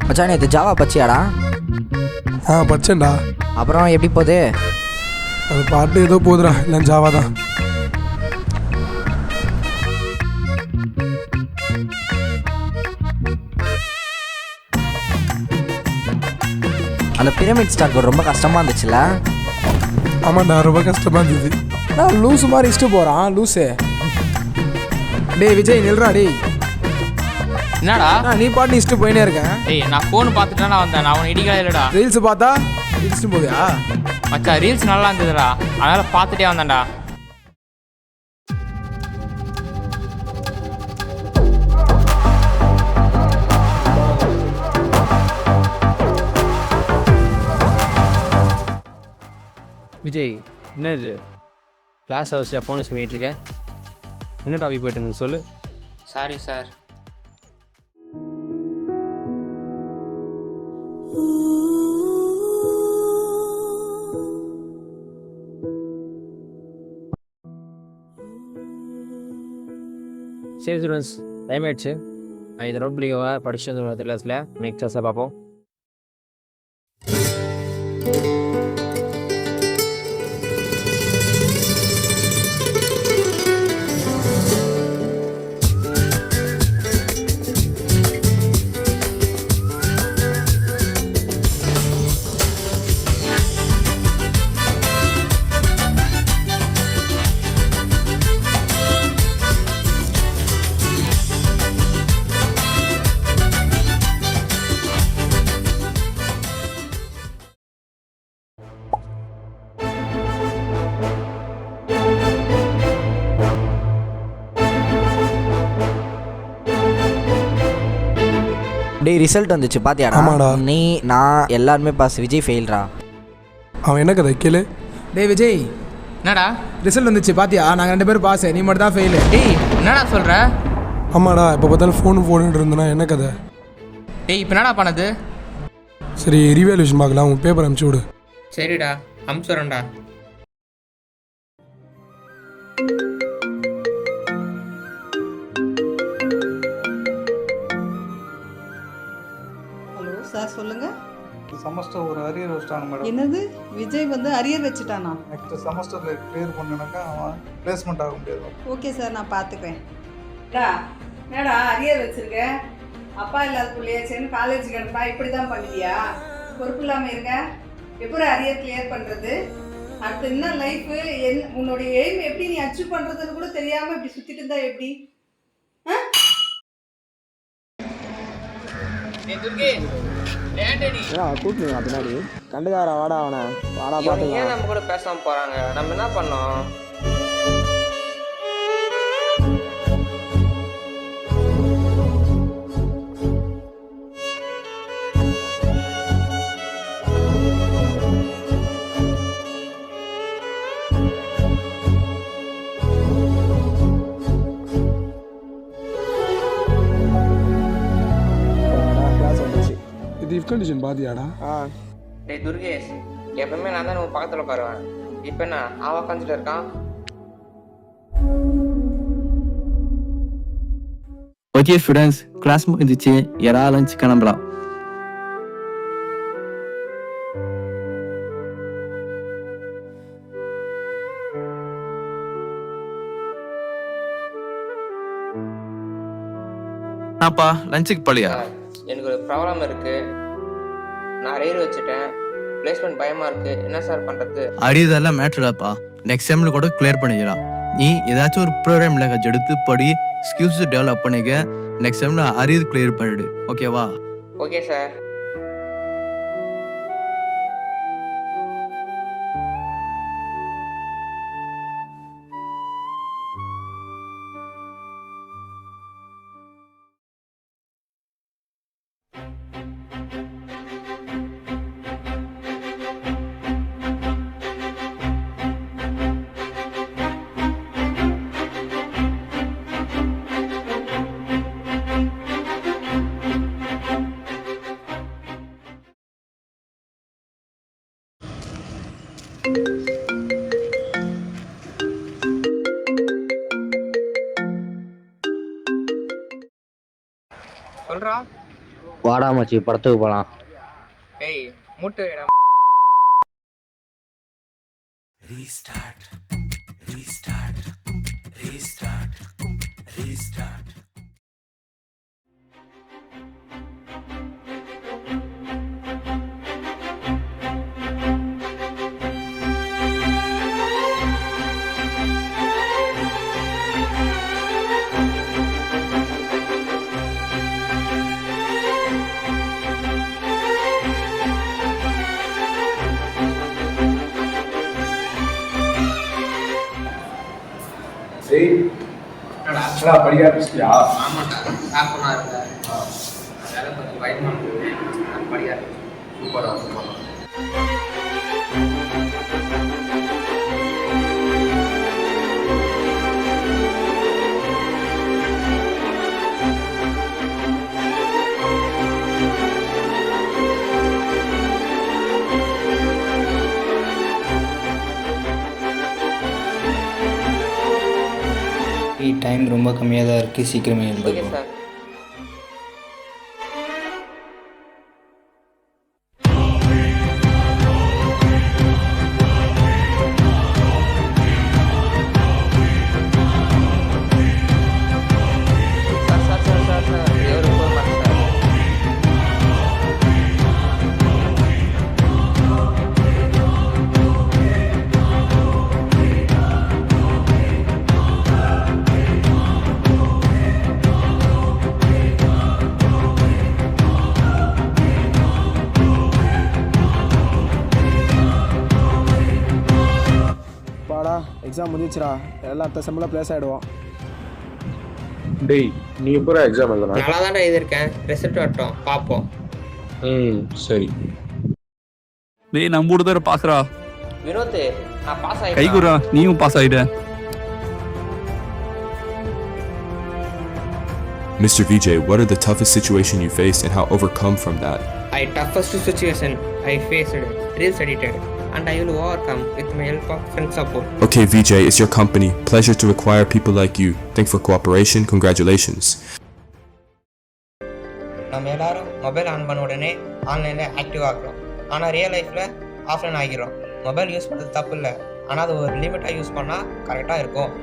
மச்சான் இது ஜாவா பச்சியாடா? படிச்சேன்டா. அப்புறம் எப்படி போகுது? அது பாட்டு ஏதோ போகுதுடா, இல்லை ஜாவா தான். அந்த பிரமிட் ஸ்டாக் ரொம்ப கஷ்டமாக இருந்துச்சுல்ல? ஆமாண்டா, ரொம்ப கஷ்டமாக இருந்தது. நான் லூஸு மாதிரி இஷ்டு போகிறான் லூஸு. டேய் விஜய் நில்றா டேய். என்னடா நீ பாட்டு இஷ்டு போயினே இருக்கேன். டேய் நான் ஃபோன் பார்த்துட்டு நான் வந்தேன். நான் அவனை இடிக்கல இல்லடா. ரீல்ஸ் பார்த்தா இடிச்சுட்டு போவியா? மச்சான் ரீல்ஸ் நல்லா இருந்ததுடா, அதனால பார்த்துட்டே வந்தேன்டா. விஜய் என்ன இது கிளாஸ் ஹவர்ஸில் ஃபோன் யூஸ் பண்ணிகிட்டு இருக்கேன்? என்ன டாபிக் போயிட்டு இருந்து சொல்லு. Sorry sir. சரி ஸ்டூடெண்ட்ஸ், டைம் ஆயிடுச்சு. நான் இதை நோட் பண்ணிக்கோங்க. படிச்சு வந்து கிளாஸில் நெக்ஸ்ட் கிளாஸில் பார்ப்போம். டேய் ரிசல்ட் வந்துச்சு பாத்தியாடா? ஆமாடா. நீ நான் எல்லாருமே பாஸ், விஜய் ஃபெயில்ரா. அவன் என்ன கதை கேளு. டேய் விஜய் என்னடா? ரிசல்ட் வந்துச்சு பாத்தியா? நாங்கள் 2 பேரும் பாஸ், நீ மட்டும் தான் ஃபெயிலு. டேய் என்னடா சொல்கிற? ஆமாடா, இப்போ பார்த்தாலும் ஃபோனுன்னு இருந்தேன்னா என்ன கதை? டேய் இப்போ என்னடா பண்ணது? சரி ரிவாலுவேஷன் பார்க்கலாம், உன் பேப்பர் அனுப்பிச்சி விடு. சரிடா அமுச்சுறேன்டா. ஹலோ சார் சொல்லுங்கள். செமஸ்டர் ஒரு அரியர் வச்சிட்டாங்க மேடம். என்னது விஜய் வந்து அரியர் வச்சுட்டானா? நெக்ஸ்ட் செமஸ்டரில் கிளியர் பண்ணனாக்கா அவன் பிளேஸ்மெண்ட் ஆக முடியாது. ஓகே சார், நான் பார்த்துக்கிறேன். என்னடா அரியர் வச்சிருக்க? அப்பா இல்லாத பிள்ளையாச்சேன்னு காலேஜுக்கு அனுப்பா இப்படி தான் பண்ணுவியா? பொறுப்பு இல்லாமல் இருக்க. எப்படி அரியர் கிளியர் பண்ணுறது? அடுத்து என்ன லைஃபு? உன்னுடைய எய்ம் எப்படி நீ அச்சீவ் பண்ணுறதுன்னு கூட தெரியாமல் இப்படி சுற்றிட்டு இருந்தா எப்படி? கூப்பிடுங்க பின்னாடி கண்டுக்கார வாடா அவனை வாடா பார்த்து. ஏன் நம்ம கூட பேசாமல் போகிறாங்க? நம்ம என்ன பண்ணோம்? கிளாஸ் வந்துச்சு. இது இஃப் கண்டிஷன் பாத்தியாடா? டேய் துர்கேஷ், எப்பவுமே நான் தான் உன் பக்கத்தில் உட்காருவேன். இப்போ என்ன அவன் உட்காந்துட்டு இருக்கான்? ஓகே ஸ்டூடெண்ட்ஸ், கிளாஸ் முடிஞ்சிச்சு, யாராவது லஞ்ச் கிளம்பலாம். அப்பா லஞ்சுக்கு போலியா? எனக்கு ஒரு ப்ராப்ளம் இருக்கு. நான் அரியர் வச்சுட்டேன், பிளேஸ்மெண்ட் பயமா இருக்கு. என்ன சார் பண்றது? அரியதெல்லாம் மேட்ருடாப்பா, நெக்ஸ்ட் செம்ல கூட கிளியர் பண்ணிக்கலாம். நீ ஏதாச்சும் ஒரு ப்ரோக்ராம் லேக்கேஜ் எடுத்து படி, ஸ்கில்ஸ் டெவலப் பண்ணிக்க. நெக்ஸ்ட் செம்ல அரியர் கிளியர் பண்ணிடு, ஓகேவா? Okay sir. சொல்றா. வாடா மச்சி படத்துக்கு போகலாம். டேய் மூட்டு வைடா. படிக்க ஆரம்பிச்சிட்டியா? ஆமாண்டா சாப்பிடா இருந்த அதனால கொஞ்சம் பயமா இருந்தது. நான் படிக்க சூப்பரா சூப்பரா. டைம் ரொம்ப கம்மியாக தான் இருக்குது, சீக்கிரமே ஓகே எழுதுவோம். சார். சார் ఎవరు పోమారు సార్. வாடா எக்ஸாம் முடிஞ்சிச்சுடா, எல்லாம் அடுத்த செம்மில் ப்ளேஸ் ஆகிடுவோம். டேய் நீ எப்போ எக்ஸாம் எழுதலாம்? நல்லா தான்டா எழுதியிருக்கேன். ரிசல்ட் வரட்டும் பார்ப்போம். சரி. டேய் நம்ம கூட தர பாஸ்ரா. வினோத் நான் பாஸ் கை ஆயிட்டேன். குறா நீயும் பாஸ் ஆயிட்ட. Mr. Vijay, what are the toughest situation you faced and how overcome from that? Toughest situation I faced, reels edited, and I will overcome with my help of friend support. Okay, Vijay, it's your company. Pleasure to acquire people like you. Thanks for cooperation. Congratulations. நம்ம எல்லாரும் mobile on பண்ண உடனே ஆன்லைனில் active ஆகிறோம். ஆனால் real லைஃப்பில் offline ஆகிக்கிறோம். Mobile use பண்ணுறது தப்பு இல்லை, ஆனால் அது ஒரு லிமிட்டாக யூஸ் பண்ணால் கரெக்டாக இருக்கும்.